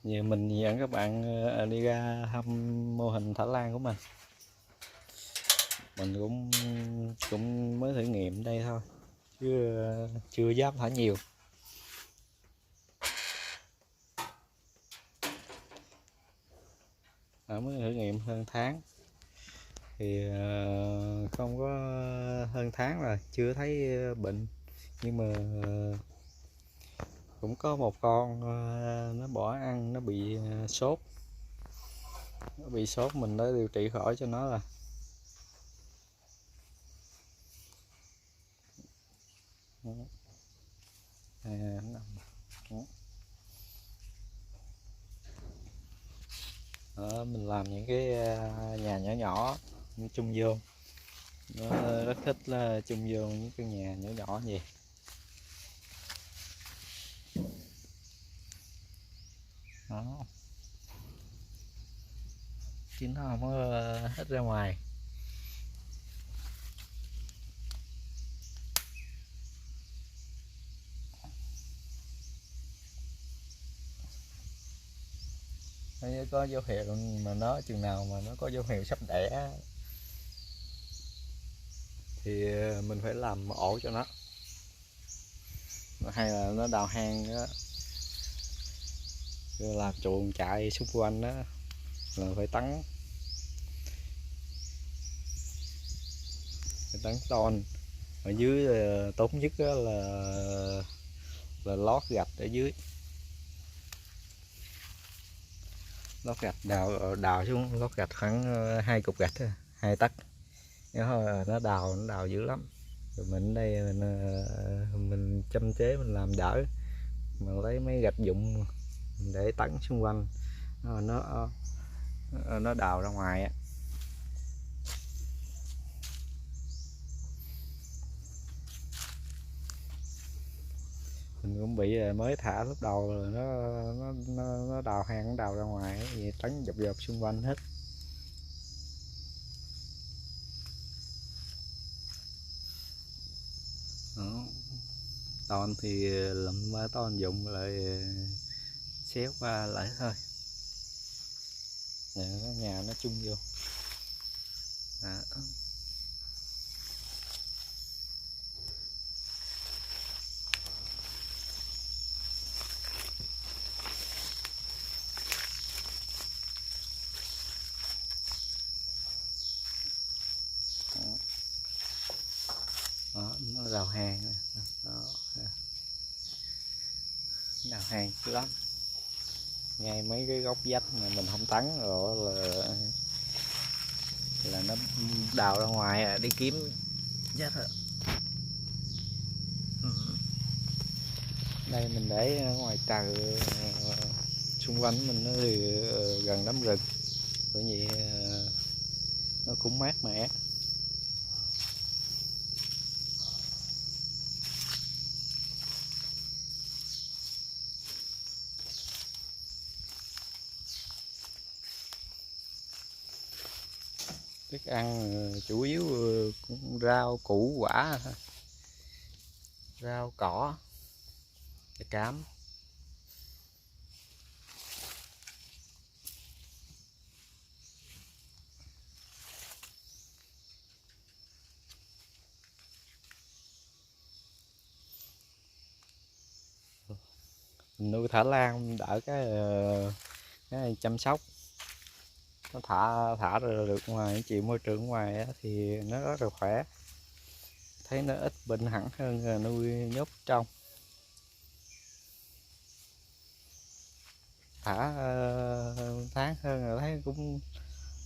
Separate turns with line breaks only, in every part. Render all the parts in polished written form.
Giờ mình dẫn các bạn đi ra thăm mô hình thả lan của mình. Mình cũng cũng mới thử nghiệm đây thôi, chứ chưa dám thả nhiều. Mới thử nghiệm hơn tháng thì không có, hơn tháng rồi chưa thấy bệnh, nhưng mà cũng có một con nó bỏ ăn, nó bị sốt, mình đã điều trị khỏi cho nó rồi. Đó, mình làm những cái nhà nhỏ nhỏ chung vô, nó rất thích là chung vô những cái nhà nhỏ nhỏ vậy. Đó, chứ nó không có hết ra ngoài. Nó có dấu hiệu, mà nó chừng nào mà nó có dấu hiệu sắp đẻ thì mình phải làm ổ cho nó, hay là nó đào hang đó, làm chuồng chạy xung quanh đó, là phải tắn ton ở dưới. Tốt nhất là lót gạch ở dưới, lót gạch, đào xuống, lót gạch khoảng 2 cục gạch, 2 tấc. Nó đào dữ lắm. Rồi mình ở đây mình châm chế, mình làm đỡ, mình lấy mấy gạch vụn để tấn xung quanh, nó đào ra ngoài á. Mình cũng bị mới thả lúc đầu rồi nó đào hang, nó đào ra ngoài á, vậy tấn dọc dọc xung quanh hết. Đó. Ton thì lụm ba ton dụng lại xéo qua lại thôi. Để nhà nó chung vô. Đó. Đó, nó đào hang này. Đó. Đào hang dữ lắm, ngay mấy cái góc vách mà mình không tắn rồi là nó đào ra ngoài đi kiếm chết rồi. Đây mình để ở ngoài trời, xung quanh mình nó thì gần đám rừng, bởi vậy nó cũng mát mẻ. Thức ăn chủ yếu cũng rau củ quả, rau cỏ, cám. Mình nuôi thả lan đỡ cái chăm sóc, nó thả ra được ngoài, chịu môi trường ngoài thì nó rất là khỏe, thấy nó ít bệnh hẳn hơn nuôi nhốt trong. Thả tháng hơn rồi thấy cũng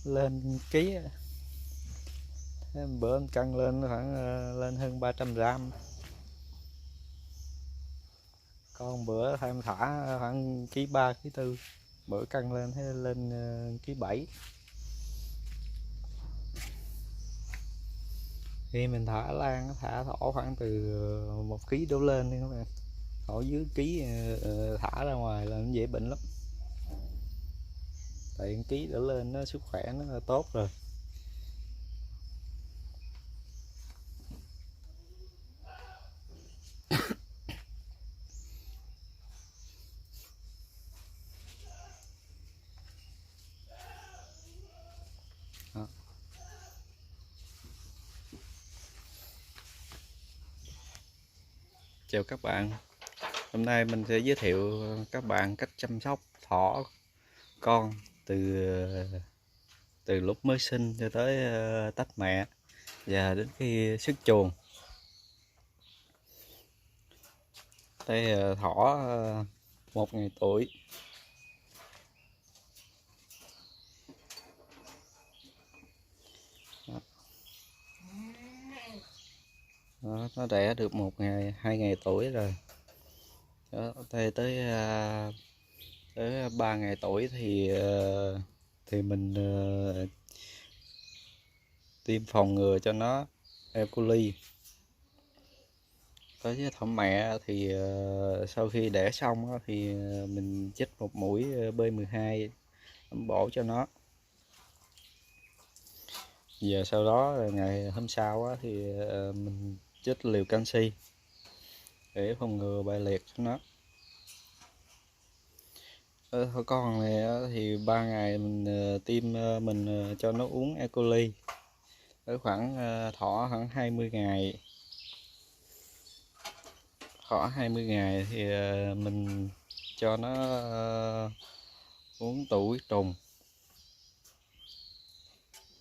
lên ký. Bữa em cân lên khoảng lên hơn 300 gram. Con bữa thêm thả khoảng ký 3 ký 4, bữa cân lên thấy lên ký 7. Khi mình thả lan thả thỏ khoảng từ 1 ký đổ lên đi các bạn, thỏ dưới ký thả ra ngoài là nó dễ bệnh lắm, tại 1 ký đổ lên nó sức khỏe nó là tốt rồi. Chào các bạn. Hôm nay mình sẽ giới thiệu các bạn cách chăm sóc thỏ con từ lúc mới sinh cho tới tách mẹ và đến khi xuất chuồng. Đây thỏ 1 ngày tuổi. Đó, nó đẻ được 1 ngày 2 ngày tuổi rồi. Đó, tới 3 ngày tuổi thì mình tiêm phòng ngừa cho nó E. coli. Đối với thỏ mẹ thì sau khi đẻ xong thì mình chích 1 mũi B12 bổ cho nó. Giờ sau đó ngày hôm sau thì mình chích liều canxi để phòng ngừa bại liệt cho nó. Thỏ con này thì 3 ngày mình tiêm mình cho nó uống E. coli ở khoảng thỏ khoảng 20 ngày. Thỏ 20 ngày thì mình cho nó uống tụ huyết trùng.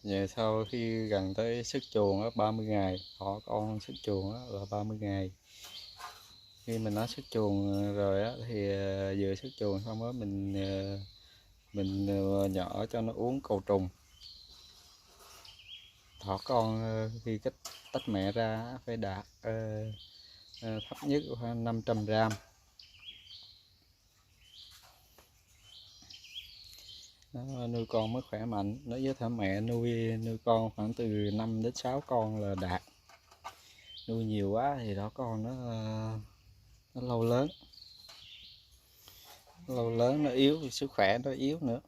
Về sau khi gần tới xuất chuồng 30 ngày, thỏ con xuất chuồng là 30 ngày. Khi mình nó xuất chuồng rồi thì vừa xuất chuồng xong đó mình nhỏ cho nó uống cầu trùng. Thỏ con khi tách mẹ ra phải đạt thấp nhất khoảng 500 gram. Nó nuôi con mới khỏe mạnh. Đối với thỏ mẹ nuôi con khoảng từ 5 đến 6 con là đạt. Nuôi nhiều quá thì thỏ con nó lâu lớn nó yếu, sức khỏe nó yếu nữa.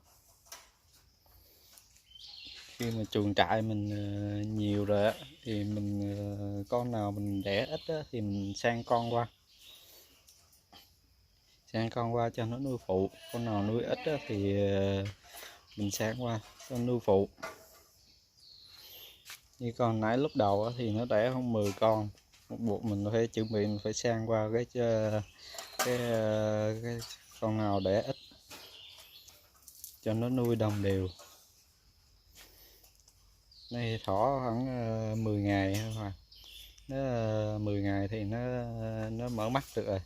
Khi mà chuồng trại mình nhiều rồi thì mình con nào mình đẻ ít thì mình sang con qua cho nó nuôi phụ. Con nào nuôi ít thì mình sang qua cho nuôi phụ. Như con nãy lúc đầu thì nó đẻ không 10 con, buộc mình phải chuẩn bị, mình phải sang qua cái con nào đẻ ít cho nó nuôi đồng đều. Đây thỏ khoảng 10 ngày thôi, nó 10 ngày thì nó mở mắt được rồi.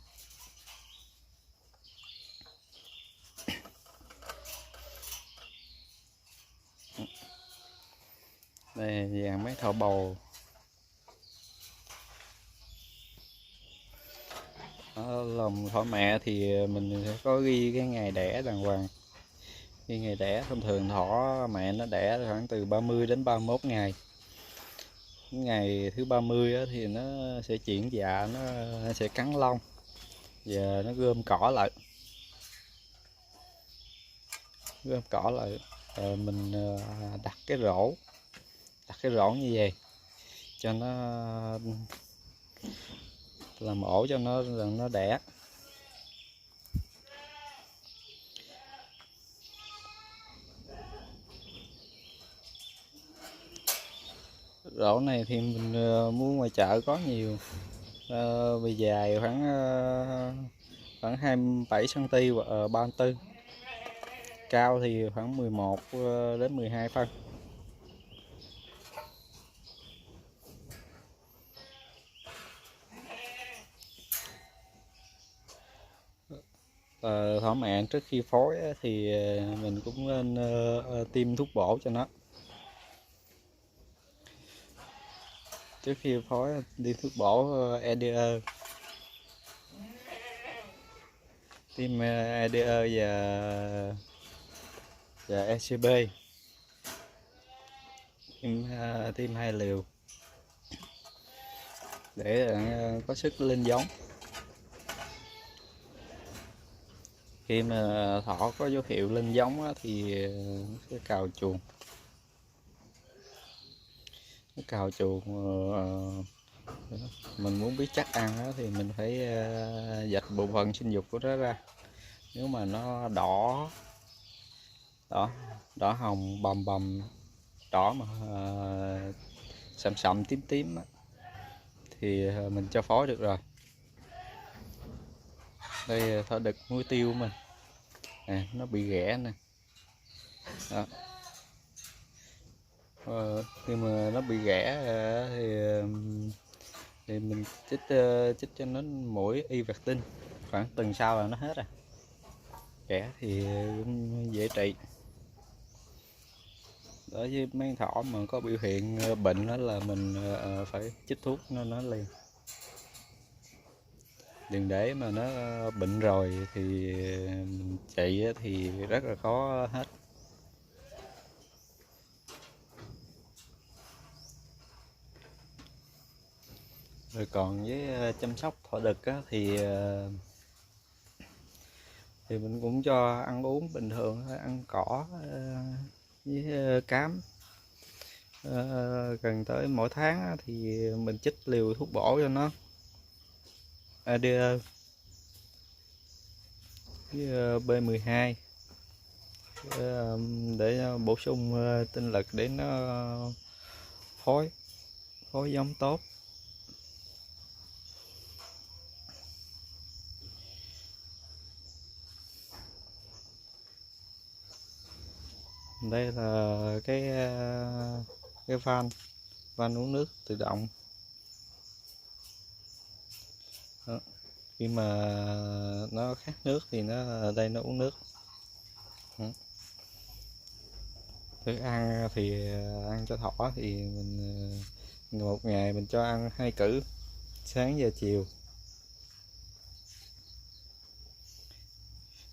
Đây vàng mấy thỏ bầu. Ở lòng thỏ mẹ thì mình sẽ có ghi cái ngày đẻ đàng hoàng. Khi ngày đẻ thông thường thỏ mẹ nó đẻ khoảng từ 30 đến 31 ngày. Ngày thứ 30 thì nó sẽ chuyển dạ, nó sẽ cắn lông và nó gom cỏ lại. Rồi mình đặt cái rổ như vậy cho nó làm ổ cho nó đẻ. Rổ này thì mình mua ngoài chợ có nhiều. Bề dài khoảng 27 cm và 34. Cao thì khoảng 11 đến 12 phân. Thỏ mẹ trước khi phối thì mình cũng nên tiêm thuốc bổ cho nó. Trước khi phối tiêm thuốc bổ EDE. Tiêm EDE và ECB. Tiêm 2 liều để có sức lên giống. Khi mà thỏ có dấu hiệu lên giống thì nó sẽ cào chuồng. Mình muốn biết chắc ăn thì mình phải vạch bộ phận sinh dục của nó ra. Nếu mà nó đỏ hồng bầm đỏ mà sậm tím thì mình cho phối được rồi. Đây thỏ đực muối tiêu mình nó bị ghẻ nè. Đó. Khi mà nó bị ghẻ thì mình chích cho nó mũi Ivermectin, khoảng tuần sau là nó hết rồi. Ghẻ thì cũng dễ trị. Đối với mấy thỏ mà có biểu hiện bệnh đó là mình phải chích thuốc nó liền. Đừng để mà nó bệnh rồi thì mình trị thì rất là khó hết. Rồi còn với chăm sóc thỏ đực á, thì mình cũng cho ăn uống bình thường thôi, ăn cỏ với cám. Gần tới mỗi tháng á, thì mình chích liều thuốc bổ cho nó ADE với B12 để bổ sung tinh lực để nó phối phối giống tốt. Đây là cái van uống nước tự động. Đó. Khi mà nó khát nước thì nó ở đây nó uống nước. Đó. Thức ăn thì ăn cho thỏ thì mình một ngày mình cho ăn 2 cữ, sáng và chiều.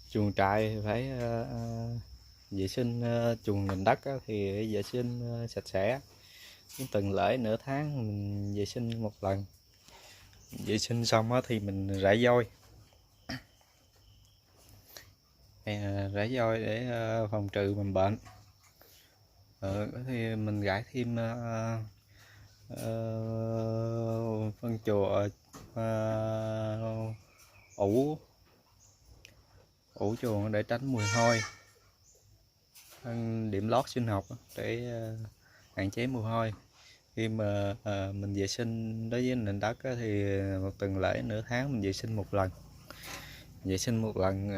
Chuồng trại thì phải vệ sinh chuồng nền đất thì vệ sinh sạch sẽ. Từng lễ nửa tháng mình vệ sinh một lần. Vệ sinh xong thì mình rải vôi. Rải vôi để phòng trừ mầm bệnh. Thì mình rải thêm phân chùa ủ chuồng để tránh mùi hôi. Điểm lót sinh học để hạn chế mùi hôi. Khi mà mình vệ sinh đối với nền đất thì một tuần lễ nửa tháng mình vệ sinh một lần. Vệ sinh một lần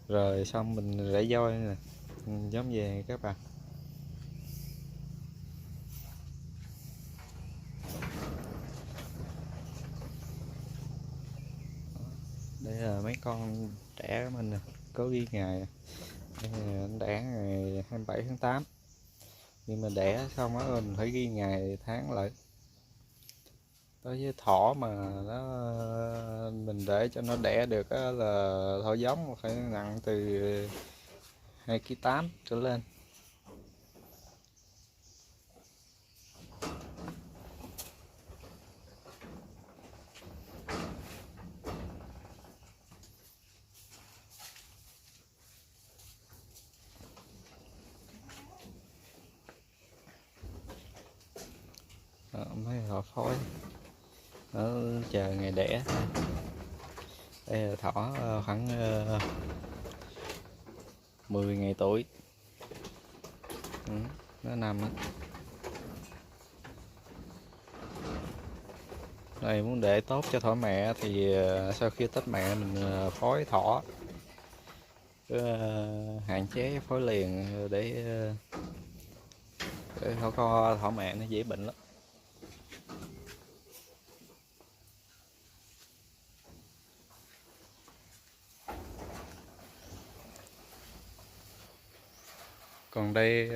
rồi xong mình rải vôi nè, giống về các bạn. Đây là mấy con trẻ của mình nè, có ghi ngày. Đây là anh đẻ ngày 27 tháng 8. Nhưng mà đẻ xong á mình phải ghi ngày tháng lại. Đối với thỏ mà mình để cho nó đẻ được là thỏ giống phải nặng từ 2,8 kg trở lên. Mấy thỏ phối nó chờ ngày đẻ. Đây là thỏ khoảng 10 ngày tuổi. Nó nằm đó. Đây muốn để tốt cho thỏ mẹ thì sau khi tách mẹ mình phối thỏ, hạn chế phối liền để thỏ mẹ nó dễ bệnh lắm. Còn đây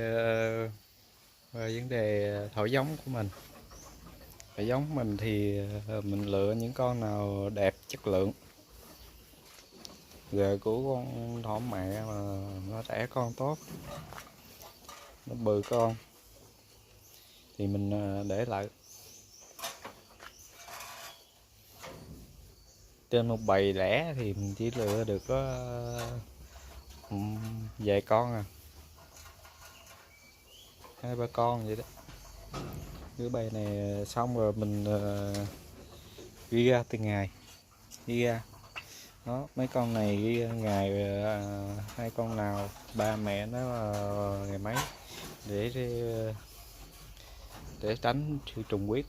vấn đề thỏ giống của mình. Thỏ giống mình thì mình lựa những con nào đẹp chất lượng. Về của con thỏ mẹ mà nó đẻ con tốt, nó bự con thì mình để lại. Trên một bầy đẻ thì mình chỉ lựa được có vài con à, 2-3 con vậy đó. Cái bầy này xong rồi mình ghi ra từng ngày, ghi ra đó. Mấy con này ghi ra ngày, 2 con nào ba mẹ nó ngày mấy để tránh sự trùng huyết.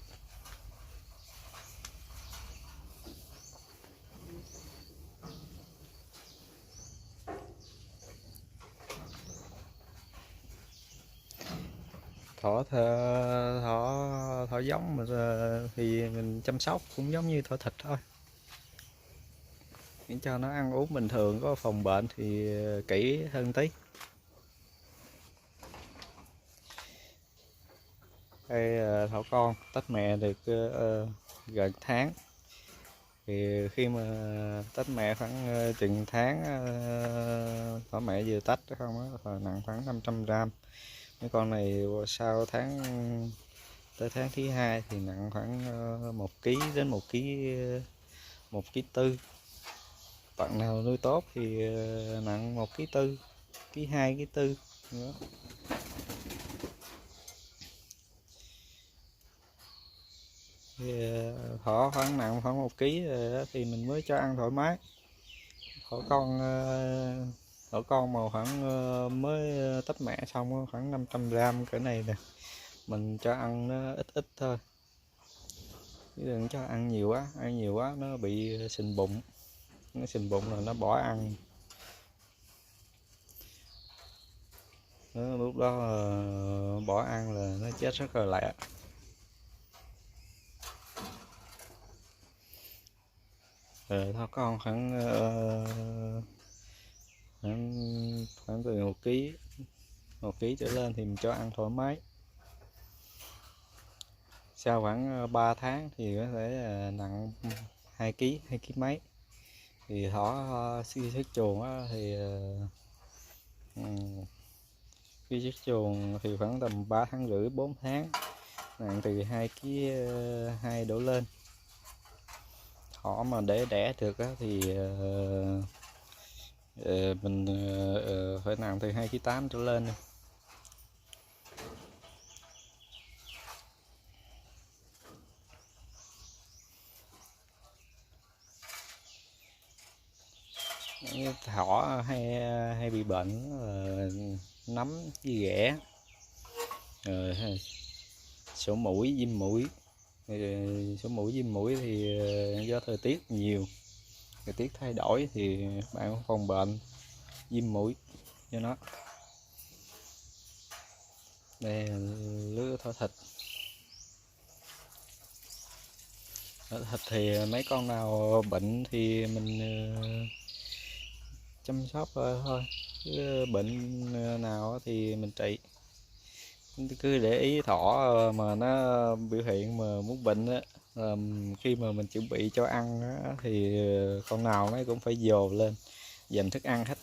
thỏ giống mà thì mình chăm sóc cũng giống như thỏ thịt thôi, để cho nó ăn uống bình thường, có phòng bệnh thì kỹ hơn tí. Đây thỏ con tách mẹ được gần tháng, thì khi mà tách mẹ khoảng chừng tháng, thỏ mẹ vừa tách không á, là nặng khoảng 500 g. Mấy con này sau tới tháng thứ 2 thì nặng khoảng 1 kg đến 1 kg 4. Bạn nào nuôi tốt thì nặng 1 kg 4, kg 2 kg 4 nữa. Thì thỏ khoảng nặng khoảng 1 kg thì mình mới cho ăn thoải mái. Thỏ con mà khoảng mới tách mẹ xong khoảng 500 g cỡ này nè, mình cho ăn nó ít ít thôi, chứ đừng cho ăn nhiều quá nó bị sình bụng, nó sình bụng là nó bỏ ăn. Lúc đó bỏ ăn là nó chết rất là lẹ. Thỏ con khoảng từ 1 kg trở lên thì mình cho ăn thoải mái. Sau khoảng 3 tháng thì có thể nặng 2 kg, 2 kg mấy. Thì thỏ khi xuất chuồng thì khi xuất chuồng thì khoảng tầm 3 tháng rưỡi 4 tháng, nặng từ 2 kg 2 đổ lên. Thỏ mà để đẻ được thì mình phải nặng từ 2 kg 8 trở lên. Thỏ hay bị bệnh nấm với ghẻ, sổ mũi, viêm mũi. Sổ mũi, viêm mũi thì do thời tiết nhiều, thời tiết thay đổi thì bạn cũng phòng bệnh viêm mũi cho nó. Đây là lứa thỏ thịt. Thỏ thịt thì mấy con nào bệnh thì mình chăm sóc thôi, chứ bệnh nào thì mình trị. Cứ để ý thỏ mà nó biểu hiện mà muốn bệnh á, khi mà mình chuẩn bị cho ăn á, thì con nào nó cũng phải dồn lên dành thức ăn hết.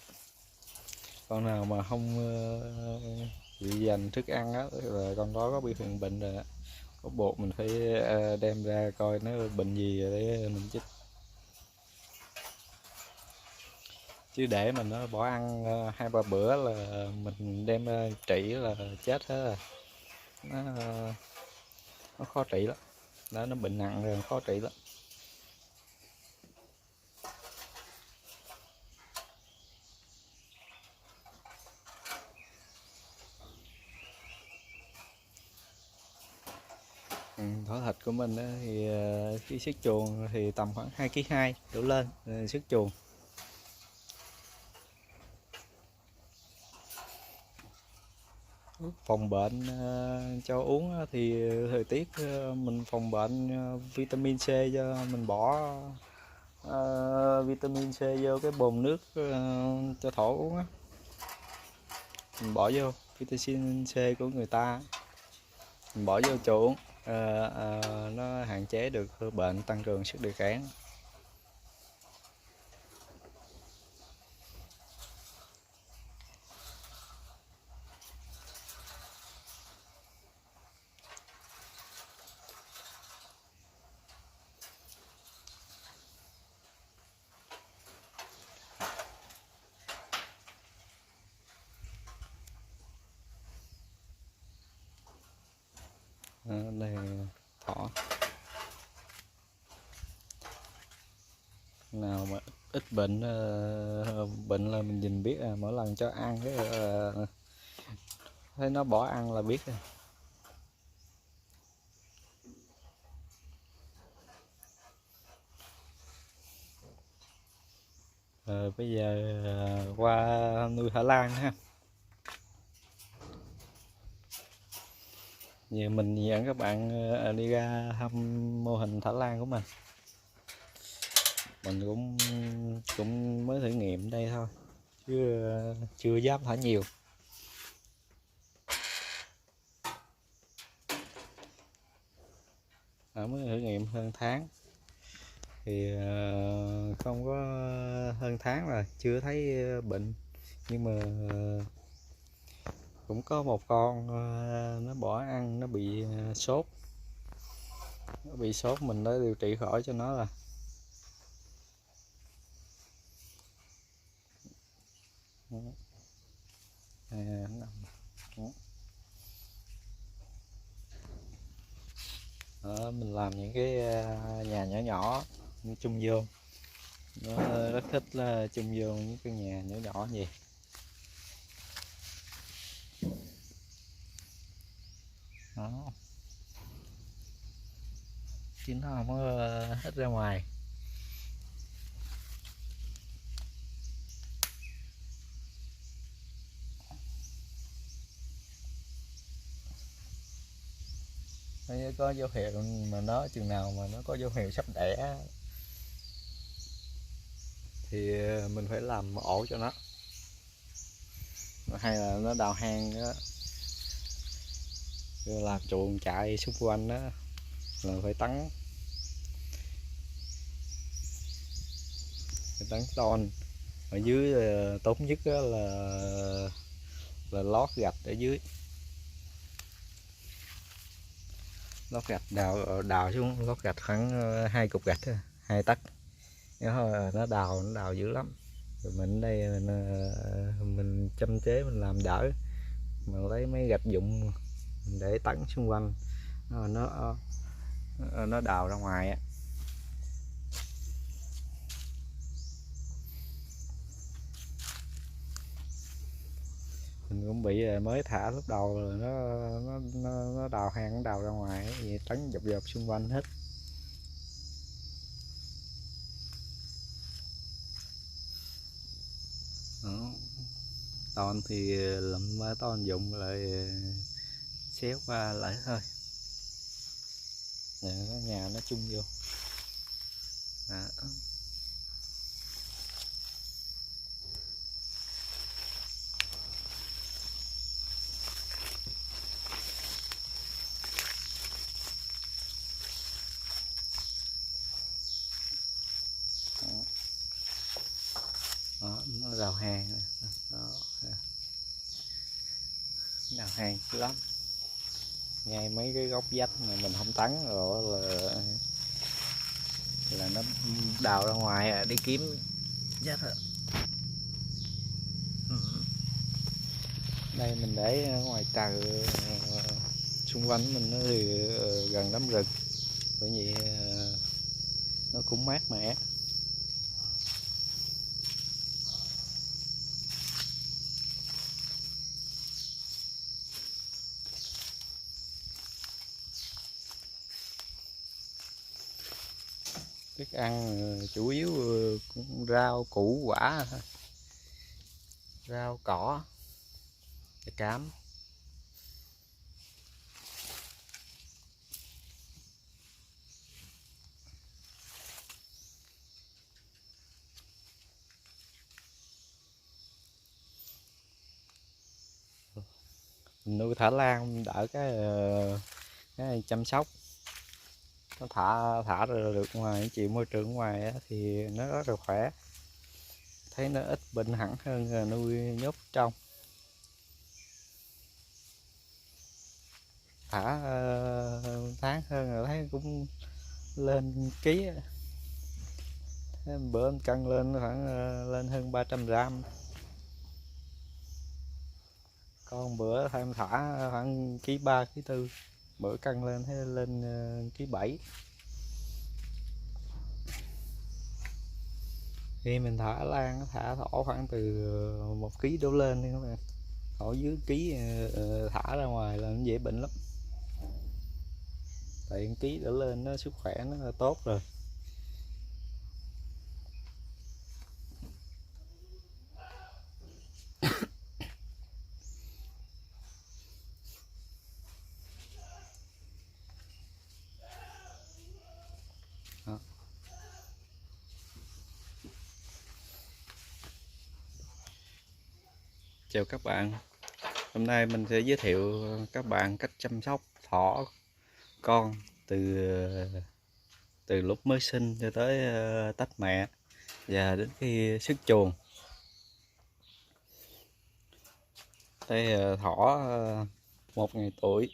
Con nào mà không bị dành thức ăn á là con đó có biểu hiện bệnh rồi đó. Có buộc mình phải đem ra coi nó bệnh gì rồi để mình chích. Chứ để mình nó bỏ ăn 2-3 bữa là mình đem ra trị là chết hết rồi. Nó khó trị lắm, nó bệnh nặng rồi khó trị lắm. Thỏ thịt của mình thì khi xuất chuồng thì tầm khoảng 2 kg 2 đổ lên xuất chuồng. Phòng bệnh cho uống thì thời tiết mình phòng bệnh vitamin C, cho mình bỏ vitamin C vô cái bồn nước cho thỏ uống á, mình bỏ vô vitamin C của người ta, mình bỏ vô chỗ uống. Nó hạn chế được bệnh, tăng cường sức đề kháng. Đây thỏ nào mà ít bệnh, bệnh là mình nhìn biết, mỗi lần cho ăn cái thấy nó bỏ ăn là biết rồi. Bây giờ qua nuôi Thái Lan ha. Giờ mình dẫn các bạn đi ra thăm mô hình thả lan của mình. Mình cũng mới thử nghiệm đây thôi, chứ chưa dám thả nhiều. Mới thử nghiệm hơn tháng thì không có, hơn tháng rồi chưa thấy bệnh, nhưng mà cũng có một con nó bỏ ăn, nó bị sốt, mình đã điều trị khỏi cho nó là đó, mình làm những cái nhà nhỏ nhỏ chung vô, nó rất thích là chung vô những cái nhà nhỏ nhỏ gì. Đó, chứ nó không có hết ra ngoài. Nó có dấu hiệu mà nó chừng nào mà nó có dấu hiệu sắp đẻ thì mình phải làm ổ cho nó, hay là nó đào hang đó, rồi làm chuồng chạy xung quanh đó, là phải tắn ton ở dưới. Tốt nhất là lót gạch ở dưới, lót gạch đào xuống, lót gạch khoảng 2 cục gạch thôi, 2 tấc. Nó đào dữ lắm. Rồi mình ở đây mình châm chế, mình làm đỡ, mình lấy mấy gạch vụn để tắn xung quanh. Nó đào ra ngoài á. Mình cũng bị mới thả lúc đầu rồi nó đào hang, nó đào ra ngoài vậy, tắn dọc dọc xung quanh hết. Đó. Ton thì lụm ba ton dụng lại xéo qua lại thôi. Nè, có nhà nó chung vô. Đó. Đó, nó đào hang này. Đó. Đào hang lắm, ngay mấy cái góc vách mà mình không tắn rồi là nó đào ra ngoài đi kiếm chết rồi. Đây mình để ở ngoài trời, xung quanh mình nó thì gần đám rừng, bởi vậy nó cũng mát mẻ. Thức ăn chủ yếu cũng rau củ quả thôi, rau cỏ, cám. Mình nuôi thả lan đỡ cái chăm sóc, nó thả được ngoài, chịu môi trường ngoài thì nó rất là khỏe, thấy nó ít bệnh hẳn hơn là nuôi nhốt trong. Thả tháng hơn rồi thấy cũng lên ký. Bữa em cân lên khoảng lên hơn 300 gram. Con bữa em thả khoảng ký 3 ký 4, bữa cân lên thấy lên ký 7. Khi mình thả lan thả thỏ khoảng từ 1 ký đổ lên đi các bạn, thỏ dưới ký thả ra ngoài là nó dễ bệnh lắm, tại 1 ký đổ lên nó sức khỏe nó là tốt rồi. Chào các bạn, hôm nay mình sẽ giới thiệu các bạn cách chăm sóc thỏ con từ từ lúc mới sinh cho tới tách mẹ và đến khi xuất chuồng. Đây thỏ 1 ngày tuổi.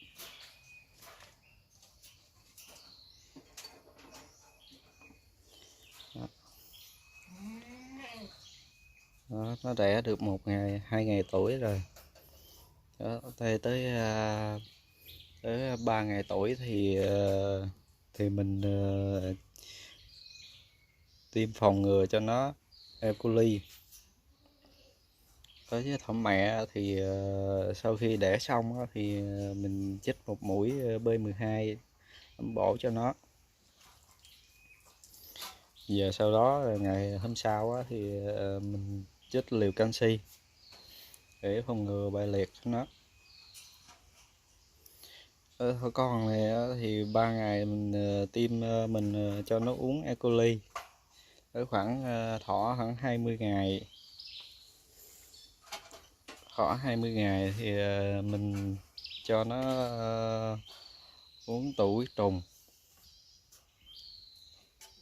Đó, nó đẻ được 1 ngày, 2 ngày tuổi rồi. Đó, tới tới 3 ngày tuổi thì mình tiêm phòng ngừa cho nó E. coli. Đối với thỏ mẹ thì sau khi đẻ xong thì mình chích 1 mũi B12 bổ cho nó. Giờ sau đó ngày hôm sau thì mình chích liều canxi để phòng ngừa bại liệt cho nó. Thỏ con này thì 3 ngày mình mình cho nó uống E. coli ở khoảng thỏ khoảng 20 ngày. Thỏ 20 ngày thì mình cho nó uống tụ huyết trùng.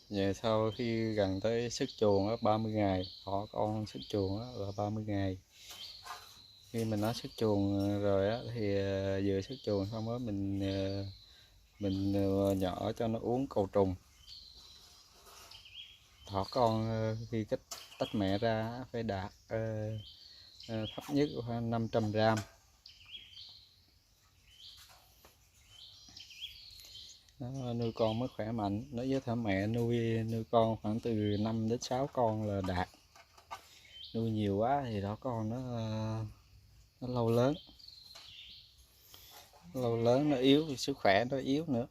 Về sau khi gần tới xuất chuồng 30 ngày, thỏ con xuất chuồng là 30 ngày. Khi mình nó xuất chuồng rồi thì vừa xuất chuồng xong đó mình nhỏ cho nó uống cầu trùng. Thỏ con khi tách mẹ ra phải đạt thấp nhất khoảng 500 gram. Nó nuôi con mới khỏe mạnh. Đối với thỏ mẹ nuôi con khoảng từ 5 đến 6 con là đạt. Nuôi nhiều quá thì thỏ con nó lâu lớn nó yếu, sức khỏe nó yếu nữa.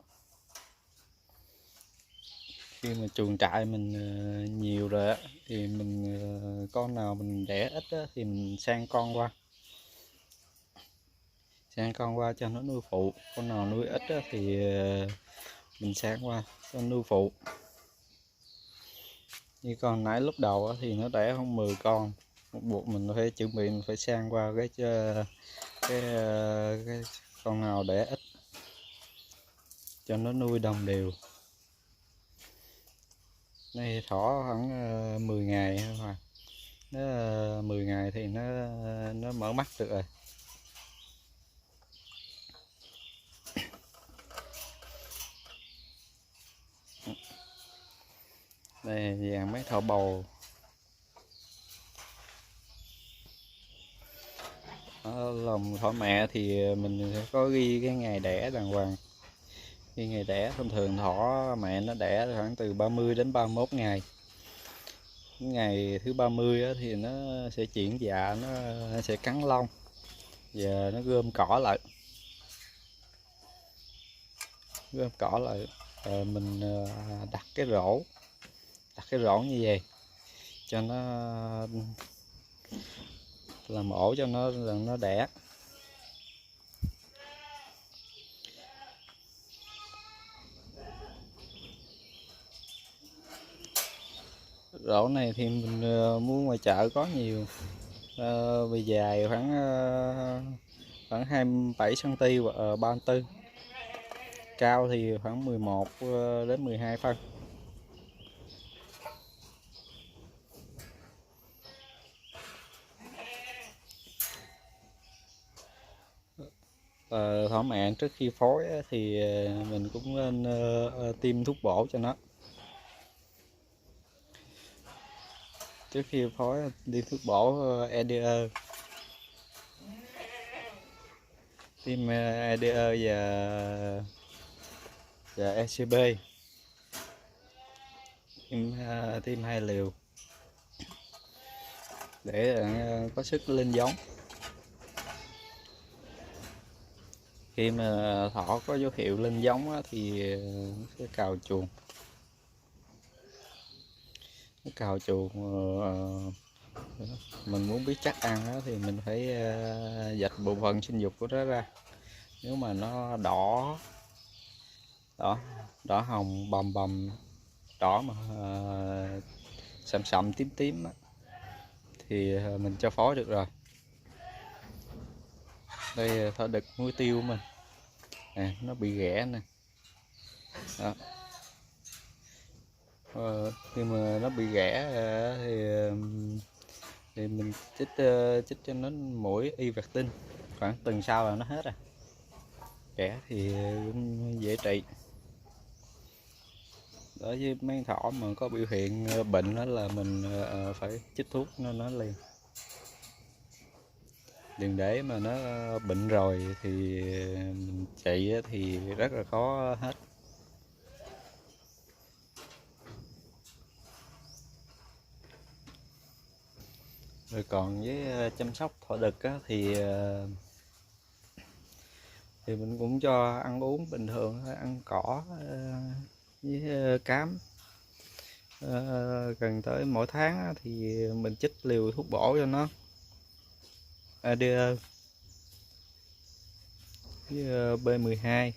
Khi mà chuồng trại mình nhiều rồi thì mình con nào mình đẻ ít thì mình sang con qua cho nó nuôi phụ. Con nào nuôi ít thì mình sang qua cho nuôi phụ. Như con nãy lúc đầu thì nó đẻ không 10 con, buộc mình phải chuẩn bị, mình phải sang qua cái con nào đẻ ít cho nó nuôi đồng đều. Đây thỏ khoảng 10 ngày thôi, nó 10 ngày thì nó mở mắt được rồi. Đây dàn mấy thỏ bầu. Ở lòng thỏ mẹ thì mình sẽ có ghi cái ngày đẻ đàng hoàng. Khi ngày đẻ thông thường thỏ mẹ nó đẻ khoảng từ 30 đến 31 ngày. Ngày thứ 30 thì nó sẽ chuyển dạ, nó sẽ cắn lông và nó gom cỏ lại. Rồi mình đặt cái rổ như vậy cho nó làm ổ cho nó đẻ. Rổ này thì mình mua ngoài chợ có nhiều, bề dài khoảng 27 cm và 34, cao thì khoảng 11 đến 12 phân. Thỏ mẹ trước khi phối thì mình cũng nên tiêm thuốc bổ cho nó. Trước khi phối tiêm thuốc bổ EDE, tiêm EDE và ECB, tiêm 2 liều để có sức lên giống. Khi mà thỏ có dấu hiệu lên giống thì nó sẽ cào chuồng. Mình muốn biết chắc ăn thì mình phải vạch bộ phận sinh dục của nó ra. Nếu mà nó đỏ hồng bầm đỏ mà sậm tím thì mình cho phối được rồi. Đây thỏ đực muối tiêu của mình nè, nó bị ghẻ nè đó. Khi mà nó bị ghẻ thì mình chích cho nó mũi Ivermectin, khoảng tuần sau là nó hết rồi. Ghẻ thì cũng dễ trị. Đối với mấy thỏ mà có biểu hiện bệnh đó là mình phải chích thuốc nó liền. Đừng để mà nó bệnh rồi thì mình trị thì rất là khó hết. Rồi còn với chăm sóc thỏ đực á, thì mình cũng cho ăn uống bình thường, ăn cỏ với cám. Gần tới mỗi tháng á, thì mình chích liều thuốc bổ cho nó ADE với B12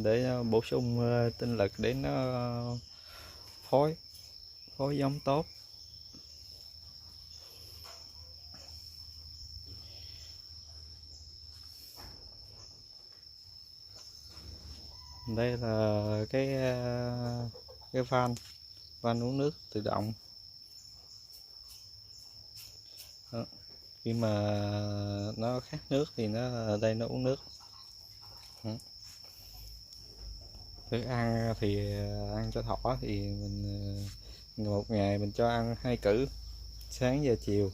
để bổ sung tinh lực để nó phối phối giống tốt. Đây là cái van uống nước tự động. Đó. Khi mà nó khát nước thì nó ở đây nó uống nước. Đó. Thức ăn thì ăn cho thỏ thì mình một ngày mình cho ăn 2 cữ, sáng và chiều.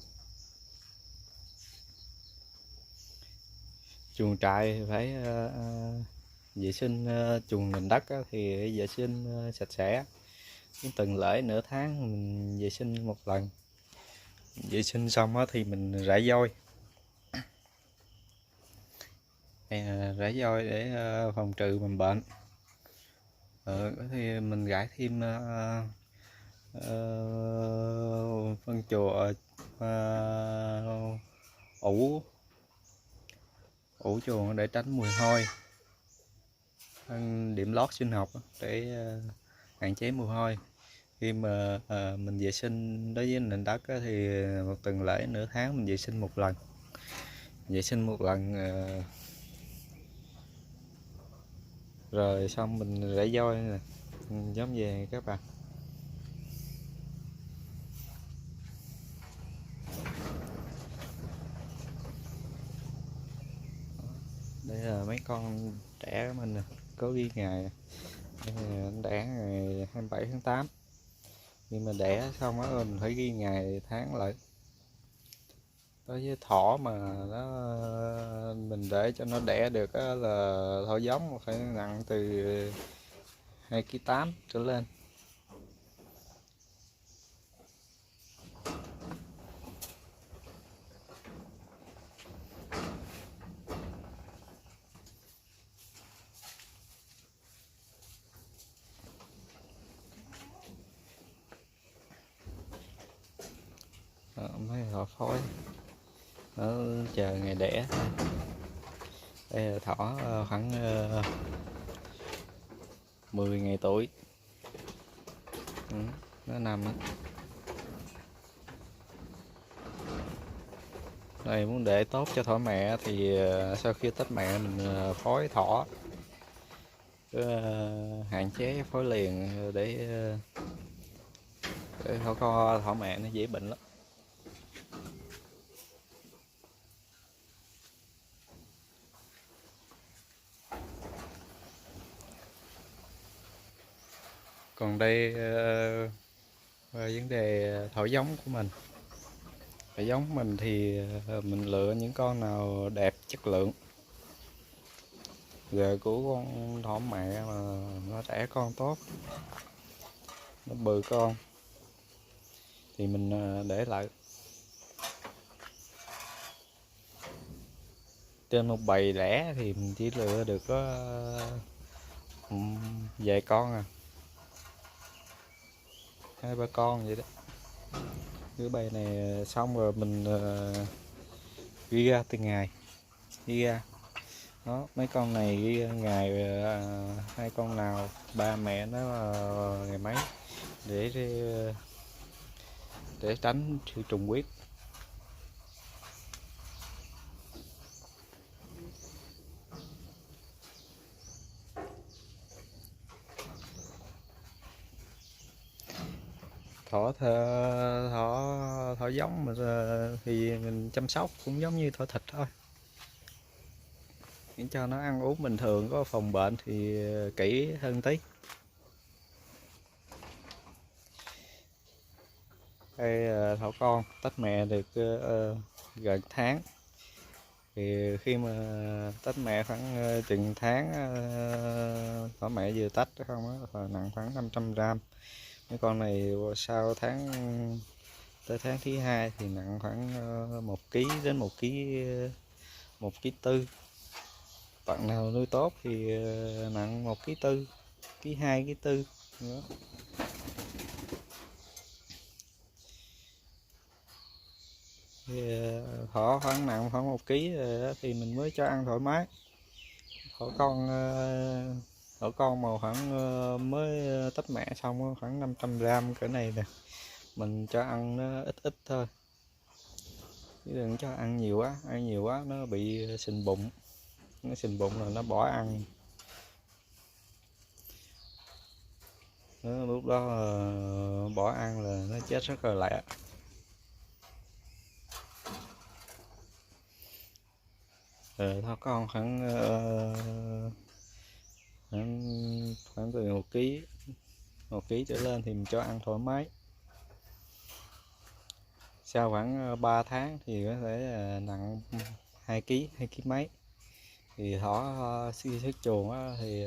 Chuồng trại thì phải vệ sinh chuồng nền đất thì vệ sinh sạch sẽ. Từng lễ nửa tháng mình vệ sinh một lần. Vệ sinh xong thì mình rải vôi. Rải vôi để phòng trừ mầm bệnh. Thì mình rải thêm phân chùa ủ chuồng để tránh mùi hôi. Điểm lót sinh học để hạn chế mùi hôi. Khi mà mình vệ sinh đối với nền đất thì một tuần lễ nửa tháng mình vệ sinh một lần. Vệ sinh một lần rồi xong mình rải vôi nè, giống về các bạn. Đây là mấy con đẻ của mình nè, có ghi ngày. Anh đẻ ngày 27 tháng 8. Nhưng mà đẻ xong á mình phải ghi ngày tháng lại. Đối với thỏ mà mình để cho nó đẻ được á, là thỏ giống phải nặng từ 2,8 kg trở lên. Mấy thỏ phối nó chờ ngày đẻ. Đây là thỏ khoảng 10 ngày tuổi. Nó nằm đó. Đây muốn để tốt cho thỏ mẹ thì sau khi tách mẹ mình phối thỏ, hạn chế phối liền để thỏ mẹ nó dễ bệnh lắm. Còn đây vấn đề thỏ giống của mình. Thỏ giống mình thì mình lựa những con nào đẹp chất lượng. Giờ của con thỏ mẹ mà nó đẻ con tốt, nó bự con thì mình để lại. Trên một bầy đẻ thì mình chỉ lựa được có vài con à, 2-3 con vậy đó. Cái bầy này xong rồi mình ghi ra từng ngày, ghi ra đó, mấy con này ghi ra ngày, 2 con nào ba mẹ nó ngày mấy để tránh sự trùng huyết. thỏ giống mà thì mình chăm sóc cũng giống như thỏ thịt thôi, để cho nó ăn uống bình thường, có phòng bệnh thì kỹ hơn tí. Đây thỏ con tách mẹ được gần tháng, thì khi mà tách mẹ khoảng chừng tháng, thỏ mẹ vừa tách không á, nặng khoảng 500 g. Cái con này sau tới tháng thứ 2 thì nặng khoảng 1 kg đến 1 kg 4. Bạn nào nuôi tốt thì nặng 1 kg 4, kg 2 kg 4 nữa. Thì thỏ khoảng nặng khoảng 1 kg thì mình mới cho ăn thoải mái. Thỏ con mà khoảng mới tách mẹ xong khoảng 500 g cỡ này nè, mình cho ăn nó ít ít thôi, chứ đừng cho ăn nhiều quá nó bị sình bụng, nó sình bụng là nó bỏ ăn. Lúc đó bỏ ăn là nó chết rất là lẹ. Thỏ con khoảng từ 1 kg trở lên thì mình cho ăn thoải mái. Sau khoảng 3 tháng thì có thể nặng 2 kg, 2 kg mấy. Thì thỏ khi xuất chuồng thì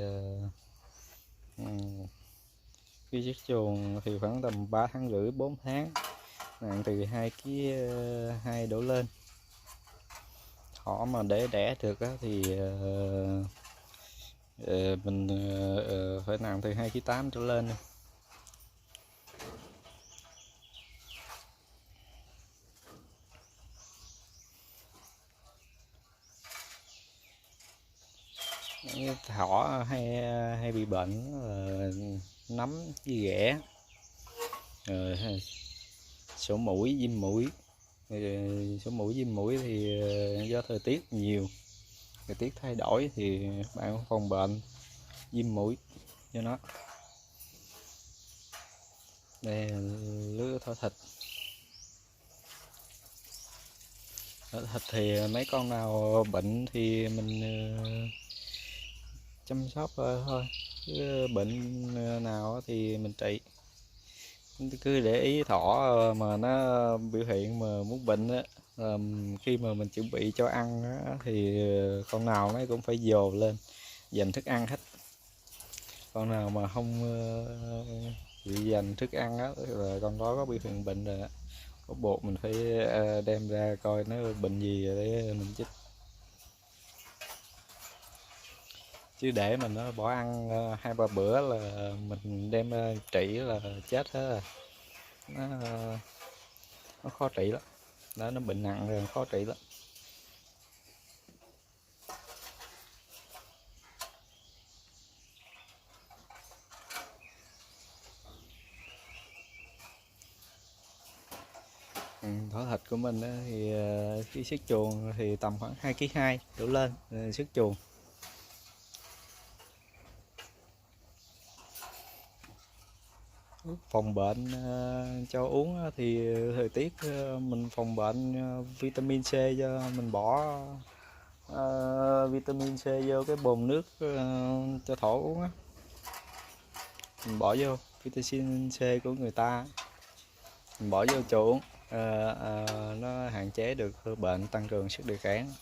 khi xuất chuồng thì khoảng tầm 3 tháng rưỡi 4 tháng, nặng từ 2 kg 2 đổ lên. Thỏ mà để đẻ được thì mình phải nặng từ 2 kg 8 trở lên. Thỏ hay bị bệnh nấm với ghẻ, sổ mũi, viêm mũi. Sổ mũi, viêm mũi thì do thời tiết nhiều, thời tiết thay đổi thì bạn cũng phòng bệnh viêm mũi cho nó. Đây là lứa thỏ thịt. Thỏ thịt thì mấy con nào bệnh thì mình chăm sóc thôi, chứ bệnh nào thì mình trị. Cứ để ý thỏ mà nó biểu hiện mà muốn bệnh á, khi mà mình chuẩn bị cho ăn á, thì con nào nó cũng phải dồ lên dành thức ăn hết. Con nào mà không chịu dành thức ăn á là con đó có biểu hiện bệnh rồi á, có buộc mình phải đem ra coi nó bệnh gì để mình chích. Chứ để mình nó bỏ ăn 2-3 bữa là mình đem trị là chết hết rồi. Nó khó trị lắm, nó bệnh nặng rồi khó trị lắm. Thỏ thịt của mình thì khi xuất chuồng thì tầm khoảng 2 kg 2 đổ lên xuất chuồng. Phòng bệnh cho uống thì thời tiết mình phòng bệnh vitamin C, cho mình bỏ vitamin C vô cái bồn nước cho thỏ uống á, mình bỏ vô vitamin C của người ta, mình bỏ vô chỗ uống. Nó hạn chế được bệnh, tăng cường sức đề kháng.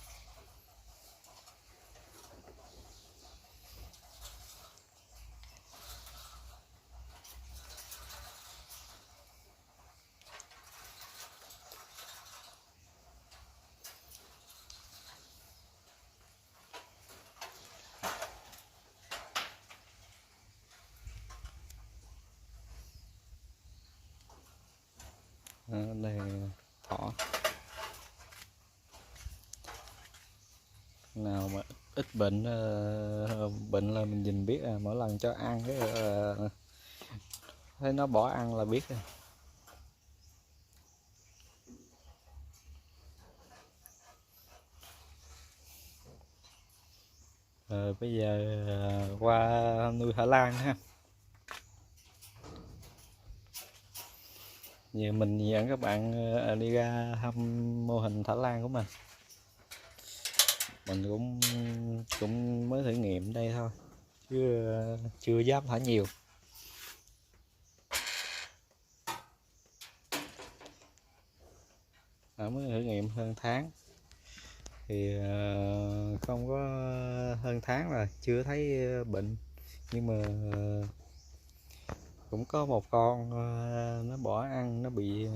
Đây thỏ nào mà ít bệnh, bệnh là mình nhìn biết, mỗi lần cho ăn cái thấy nó bỏ ăn là biết rồi. Bây giờ qua nuôi Hà Lan ha. Giờ mình dẫn các bạn đi ra thăm mô hình thả lan của mình. Mình cũng mới thử nghiệm đây thôi, chứ chưa dám thả nhiều. Mới thử nghiệm hơn tháng thì không có, hơn tháng rồi chưa thấy bệnh, nhưng mà cũng có một con nó bỏ ăn, nó bị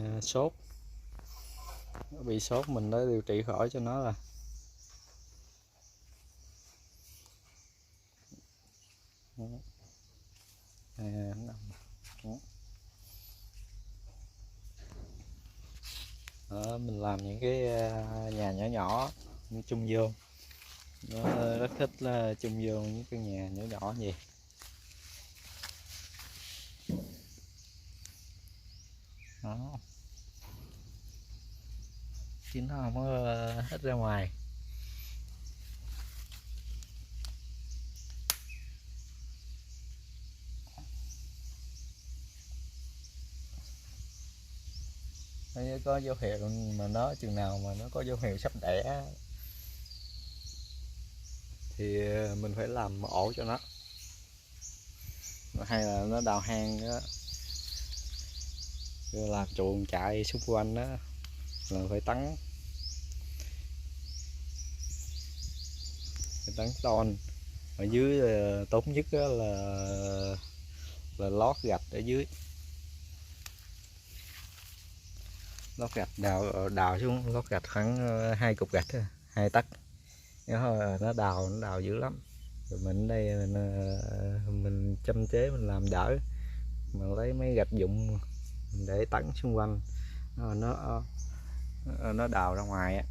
sốt, mình đã điều trị khỏi cho nó rồi. Đó, mình làm những cái nhà nhỏ nhỏ chung vô, nó rất thích là chung vô những cái nhà nhỏ nhỏ gì. Đó, chứ nó không có hết ra ngoài. Nó có dấu hiệu, mà nó chừng nào mà nó có dấu hiệu sắp đẻ thì mình phải làm ổ cho nó, hay là nó đào hang đó, làm chuồng chạy xung quanh đó, là phải tắn ton ở dưới. Tốt nhất là lót gạch ở dưới, lót gạch, đào xuống lót gạch khoảng 2 cục gạch, 2 tấc. Nó đào dữ lắm. Rồi mình ở đây mình châm chế, mình làm đỡ, mình lấy mấy gạch vụn để tắn xung quanh. Nó đào ra ngoài á.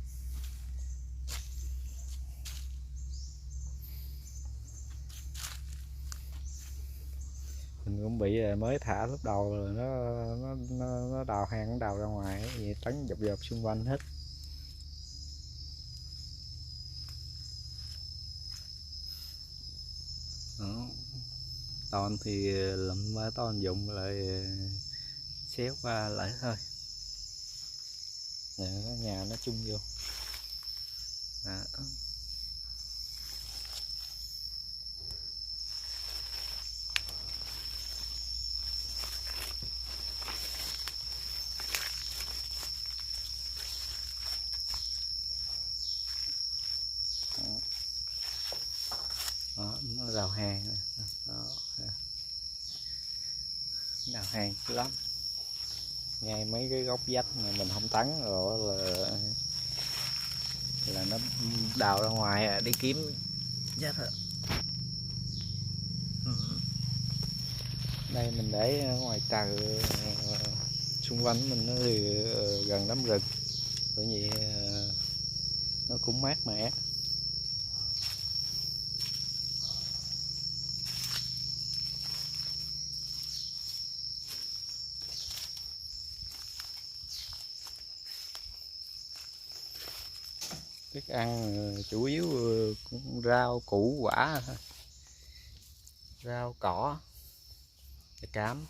Mình cũng bị mới thả lúc đầu rồi nó đào hang, nó đào ra ngoài ấy, vậy tắn dọc dọc xung quanh hết. Đó. Ton thì lụm ton dụng lại xéo qua lại thôi. Nhà nó chung vô. Đó. Đó, nó đào hang này. Đó. Đào hang lắm, ngay mấy cái góc vách mà mình không tắn rồi là nó đào ra ngoài đi kiếm chết rồi. Đây mình để ngoài trời, xung quanh mình nó thì gần đám rừng, bởi vậy nó cũng mát mẻ. Thức ăn chủ yếu cũng rau củ quả, rau cỏ, cám.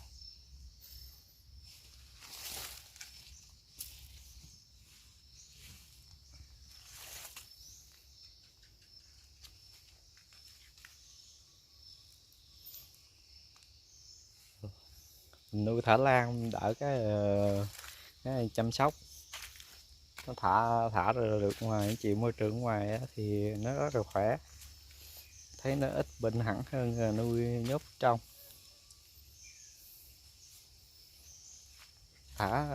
Nuôi thả lan đỡ cái chăm sóc, nó thả ra được ngoài, chịu môi trường ngoài thì nó rất là khỏe, thấy nó ít bệnh hẳn hơn nuôi nhốt trong. Thả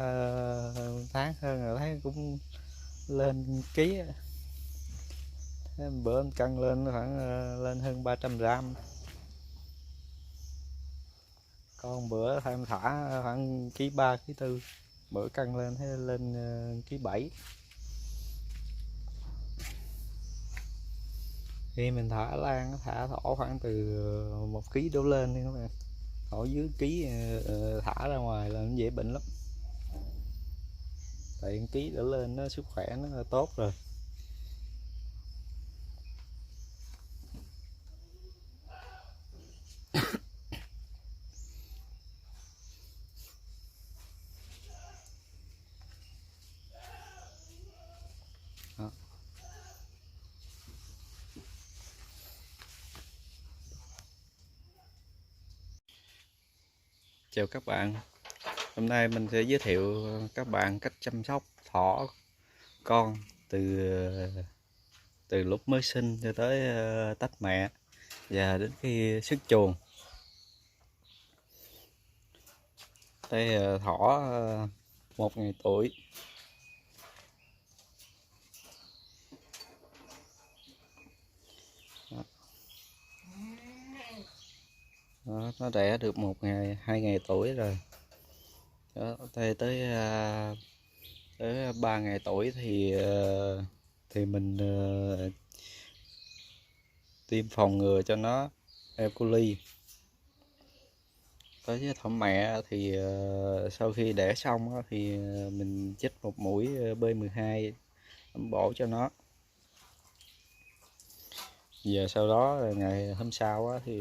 tháng hơn rồi thấy cũng lên ký. Bữa em cân lên khoảng lên hơn 300 gram. Còn bữa em thả khoảng ký 3 ký 4, bữa cân lên thấy lên ký 7. Khi mình thả lan, thả thỏ khoảng từ 1 ký đổ lên đi các bạn. Thỏ dưới ký thả ra ngoài là nó dễ bệnh lắm. Tại 1 ký đổ lên nó sức khỏe nó là tốt rồi. Chào các bạn, hôm nay mình sẽ giới thiệu các bạn cách chăm sóc thỏ con từ lúc mới sinh cho tới tách mẹ và đến khi xuất chuồng. Đây thỏ 1 ngày tuổi. Đó, nó đẻ được 1 ngày 2 ngày tuổi rồi. Đó, tới 3 ngày tuổi thì mình tiêm phòng ngừa cho nó E. coli. Đối với thỏ mẹ thì sau khi đẻ xong thì mình chích 1 mũi B12 ấm bổ cho nó. Giờ sau đó ngày hôm sau thì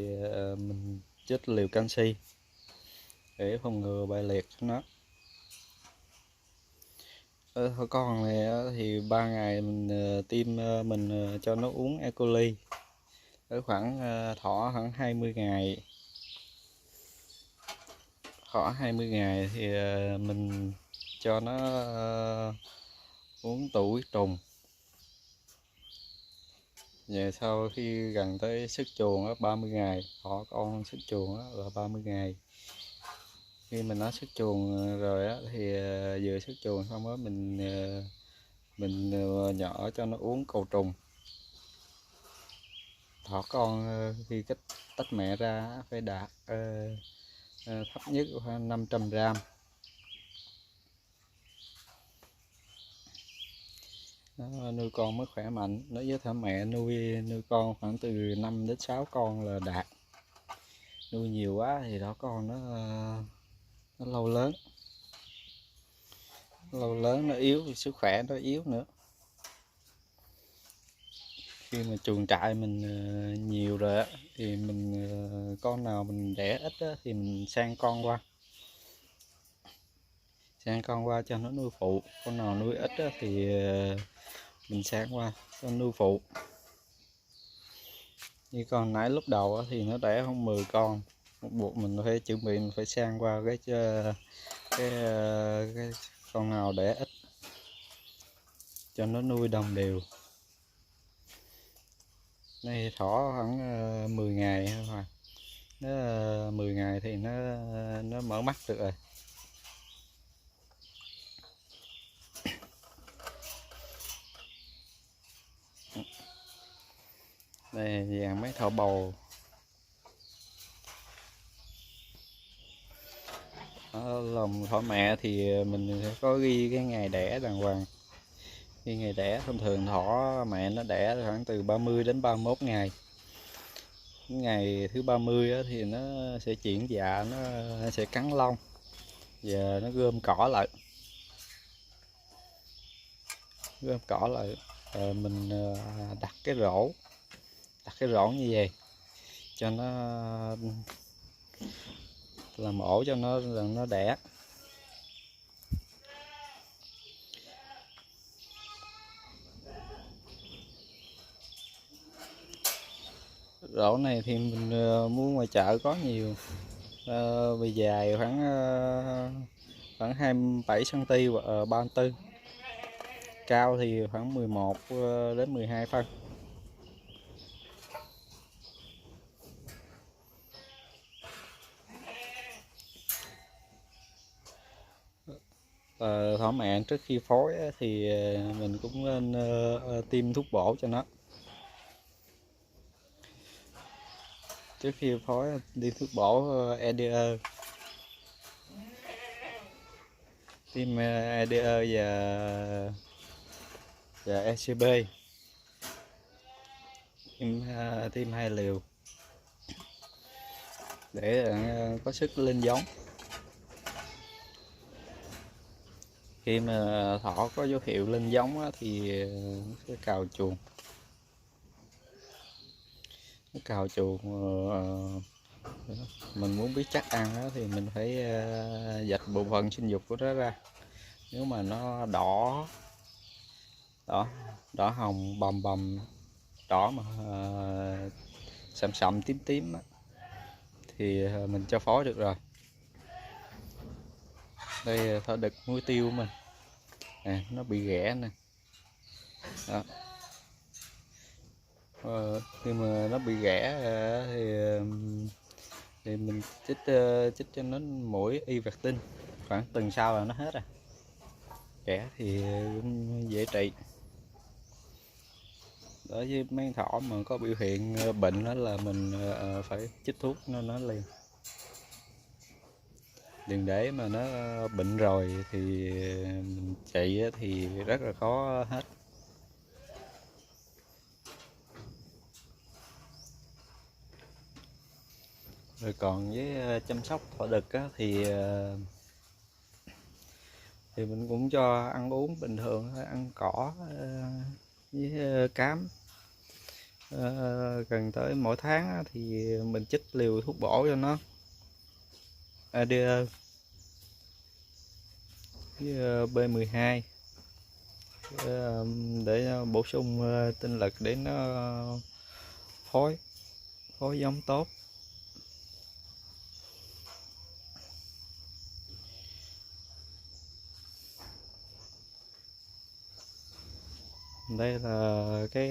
mình chích liều canxi để phòng ngừa bại liệt cho nó. Thỏ con này thì 3 ngày mình tiêm mình cho nó uống E. coli ở khoảng thỏ khoảng 20 ngày. Thỏ 20 ngày thì mình cho nó uống tụ huyết trùng. Và sau khi gần tới xuất chuồng 30 ngày, thỏ con xuất chuồng là 30 ngày. Khi mình nó xuất chuồng rồi thì vừa xuất chuồng xong đó mình nhỏ cho nó uống cầu trùng. Thỏ con khi tách mẹ ra phải đạt thấp nhất khoảng 500g. Nó nuôi con mới khỏe mạnh. Đối với thỏ mẹ nuôi con khoảng từ 5 đến 6 con là đạt. Nuôi nhiều quá thì thỏ con nó lâu lớn nó yếu, sức khỏe nó yếu nữa. Khi mà chuồng trại mình nhiều rồi thì mình con nào mình đẻ ít thì mình sang con qua cho nó nuôi phụ. Con nào nuôi ít thì mình sang qua cho nuôi phụ. Như con nãy lúc đầu thì nó đẻ không 10 con, buộc mình phải chuẩn bị, mình phải sang qua cái con nào đẻ ít cho nó nuôi đồng đều. Đây thỏ khoảng 10 ngày thôi, nó 10 ngày thì nó mở mắt được rồi. Đây vàng mấy thỏ bầu. Ở lòng thỏ mẹ thì mình sẽ có ghi cái ngày đẻ đàng hoàng. Khi ngày đẻ thông thường thỏ mẹ nó đẻ khoảng từ 30 đến 31 ngày. Ngày thứ 30 thì nó sẽ chuyển dạ, nó sẽ cắn lông và nó gom cỏ lại. Rồi mình đặt cái rổ như vậy cho nó làm ổ cho nó đẻ. Rổ này thì mình mua ngoài chợ có nhiều. Bề dài khoảng 27 cm và 34, cao thì khoảng 11 đến 12 phân. Thỏ mẹ trước khi phối thì mình cũng nên tiêm thuốc bổ cho nó. Trước khi phối tiêm thuốc bổ EDE, tiêm EDE và ECB, tiêm 2 liều để có sức lên giống. Khi mà thỏ có dấu hiệu lên giống thì nó sẽ cào chuồng. Mình muốn biết chắc ăn thì mình phải vạch bộ phận sinh dục của nó ra. Nếu mà nó đỏ hồng bầm đỏ mà sậm tím thì mình cho phối được rồi. Đây thỏ đực muối tiêu của mình nè, nó bị ghẻ nè đó. Khi mà nó bị ghẻ thì mình chích cho nó mũi Ivermectin, khoảng tuần sau là nó hết rồi. Ghẻ thì cũng dễ trị. Đối với mấy thỏ mà có biểu hiện bệnh đó là mình phải chích thuốc nó liền. Đừng để mà nó bệnh rồi thì mình trị thì rất là khó hết. Rồi còn với chăm sóc thỏ đực á, thì mình cũng cho ăn uống bình thường thôi, ăn cỏ với cám. Gần tới mỗi tháng á, thì mình chích liều thuốc bổ cho nó ADE với B12 để bổ sung tinh lực để nó phối phối giống tốt. Đây là cái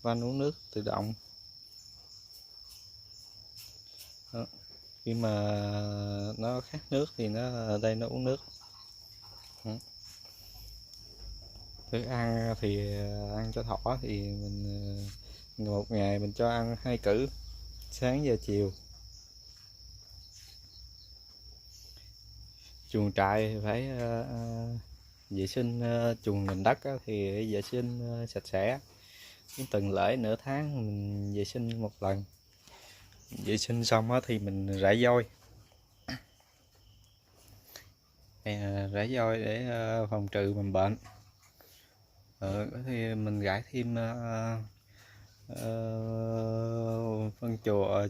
van uống nước tự động đó. Khi mà nó khát nước thì nó ở đây nó uống nước. Thức ăn thì ăn cho thỏ thì mình một ngày mình cho ăn 2 cữ, sáng và chiều. Chuồng trại thì phải vệ sinh chuồng nền đất thì vệ sinh sạch sẽ. Từng lễ nửa tháng mình vệ sinh một lần. Vệ sinh xong thì mình rải vôi. Rải vôi để phòng trừ mầm bệnh. Thì mình rải thêm phân chùa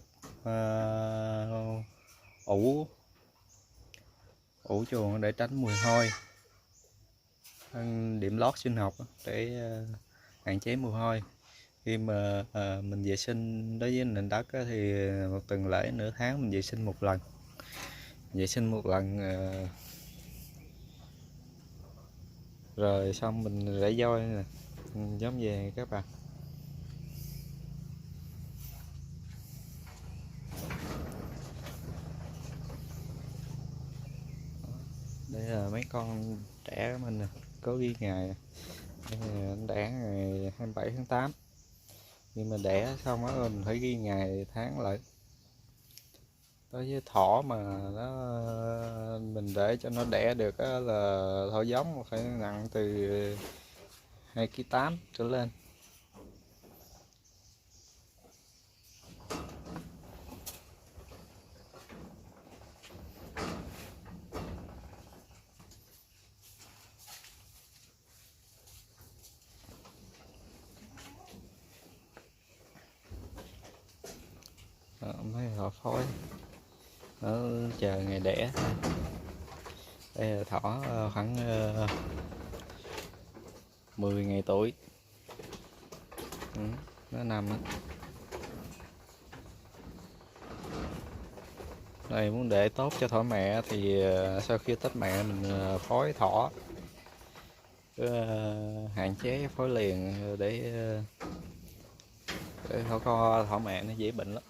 ủ chuồng để tránh mùi hôi, điểm lót sinh học để hạn chế mùi hôi. Khi mà mình vệ sinh đối với nền đất thì một tuần lễ nửa tháng mình vệ sinh một lần. Vệ sinh một lần rồi xong mình rải vôi nè, giống về các bạn. Đây là mấy con trẻ của mình nè, có ghi ngày. Đây là anh đẻ ngày 27 tháng 8. Nhưng mà đẻ xong á mình phải ghi ngày tháng lại. Đối với thỏ mà mình để cho nó đẻ được á, là thỏ giống phải nặng từ 2,8 kg trở lên. Mấy thỏ phối nó chờ ngày đẻ. Đây là thỏ khoảng 10 ngày tuổi. Nó nằm đó. Đây, muốn để tốt cho thỏ mẹ thì sau khi tách mẹ mình phối thỏ, hạn chế phối liền để thỏ mẹ nó dễ bệnh lắm.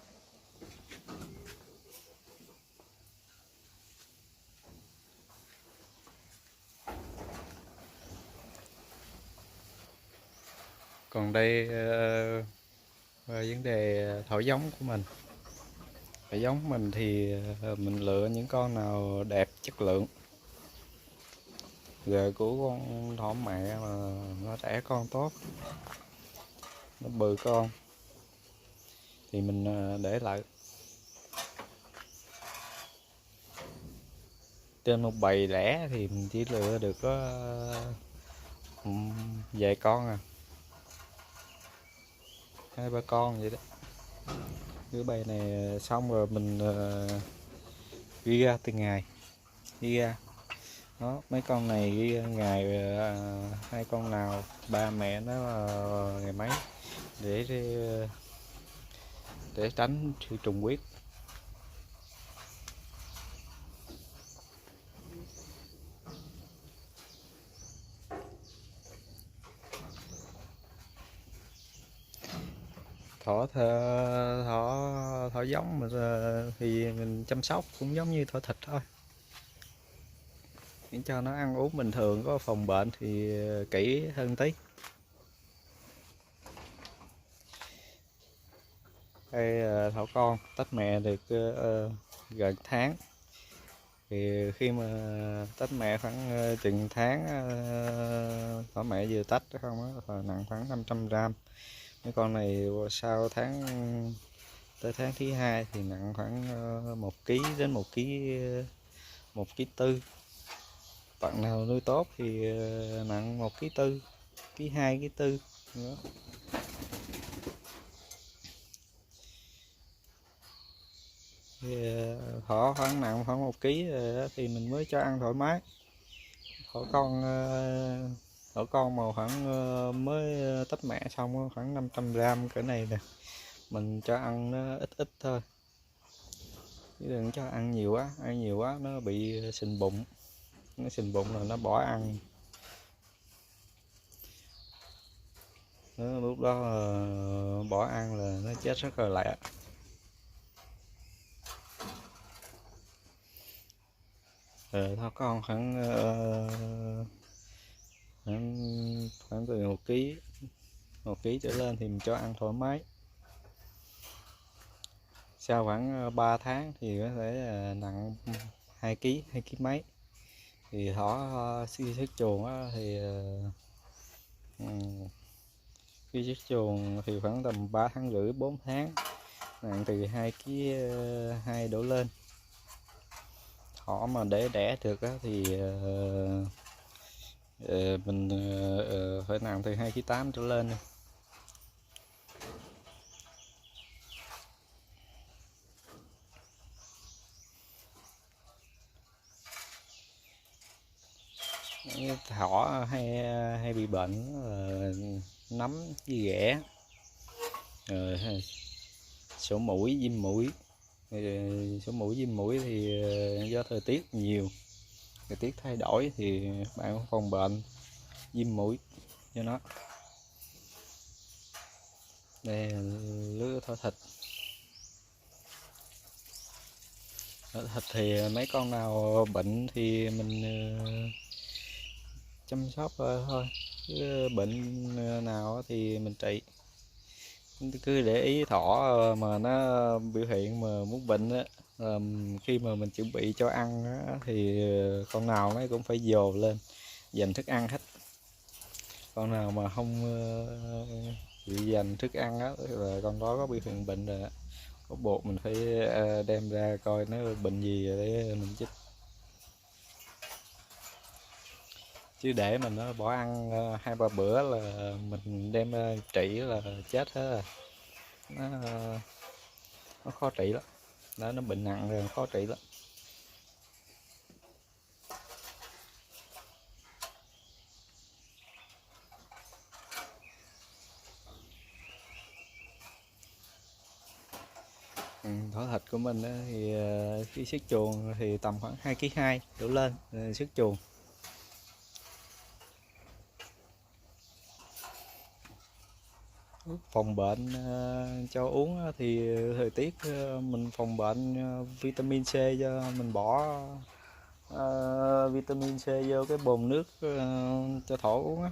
Còn đây vấn đề thỏ giống của mình. Thỏ giống mình thì mình lựa những con nào đẹp, chất lượng. Giờ của con thỏ mẹ mà nó đẻ con tốt, nó bự con thì mình để lại. Trên một bầy đẻ thì mình chỉ lựa được có vài con à, 2-3 con vậy đó. Cái bầy này xong rồi mình ghi ra từng ngày, ghi ra đó. Mấy con này ghi ra ngày, 2 con nào ba mẹ nó ngày mấy để tránh sự trùng huyết. thỏ giống mà thì mình chăm sóc cũng giống như thỏ thịt thôi, để cho nó ăn uống bình thường, có phòng bệnh thì kỹ hơn tí. Đây thỏ con tách mẹ được gần tháng, thì khi mà tách mẹ khoảng chừng tháng, thỏ mẹ vừa tách không á, nặng khoảng 500 g. Mấy con này sau tới tháng thứ 2 thì nặng khoảng 1 kg đến 1,4 kg. Bạn nào nuôi tốt thì nặng 1,4 kg, 2,4 kg nữa. Thì thỏ khoảng nặng khoảng 1 kg thì mình mới cho ăn thoải mái. Thỏ con mà khoảng mới tách mẹ xong khoảng 500 g cỡ này nè, mình cho ăn nó ít ít thôi, chứ đừng cho ăn nhiều quá nó bị sình bụng, nó sình bụng là nó bỏ ăn. Lúc đó bỏ ăn là nó chết rất là lẹ. Thỏ con khoảng từ 1 kg trở lên thì mình cho ăn thoải mái. Sau khoảng 3 tháng thì có thể nặng 2 kg, 2 kg mấy. Thì thỏ khi xuất chuồng khi xuất chuồng thì khoảng tầm 3 tháng rưỡi 4 tháng, nặng từ 2 kg 2 đổ lên. Thỏ mà để đẻ được thì mình phải nặng từ 2,8 kg trở lên. Thỏ hay bị bệnh nấm với ghẻ, sổ mũi, viêm mũi. Sổ mũi, viêm mũi thì do thời tiết nhiều, thời tiết thay đổi thì bạn cũng phòng bệnh viêm mũi cho nó. Đây là lứa thỏ thịt. Thỏ thịt thì mấy con nào bệnh thì mình chăm sóc thôi, chứ bệnh nào thì mình trị. Cứ để ý thỏ mà nó biểu hiện mà muốn bệnh á, khi mà mình chuẩn bị cho ăn á, thì con nào nó cũng phải dồn lên dành thức ăn hết. Con nào mà không bị dành thức ăn á là con đó có biểu hiện bệnh rồi, có buộc mình phải đem ra coi nó bệnh gì rồi để mình chích. Chứ để mình nó bỏ ăn 2-3 bữa là mình đem ra trị là chết hết rồi. Nó khó trị lắm, nó bệnh nặng rồi, khó trị lắm. Thỏ thịt của mình thì khi xuất chuồng thì tầm khoảng 2,2 kg đổ lên xuất chuồng. Phòng bệnh cho uống thì thời tiết mình phòng bệnh vitamin C, cho mình bỏ vitamin C vô cái bồn nước cho thỏ uống á,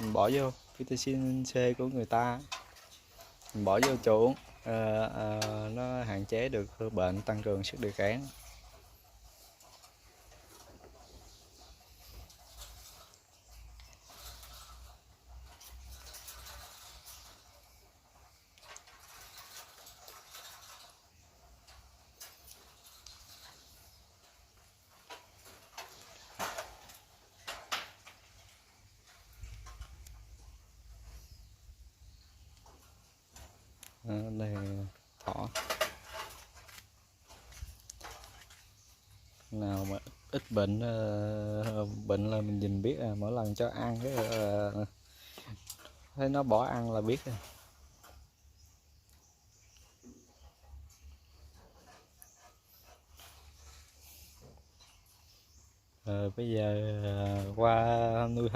mình bỏ vô vitamin C của người ta, mình bỏ vô chỗ uống, nó hạn chế được bệnh, tăng cường sức đề kháng. Đây thỏ nào mà ít bệnh, bệnh là mình nhìn biết, mỗi lần cho ăn cái thấy nó bỏ ăn là biết rồi. Bây giờ qua nuôi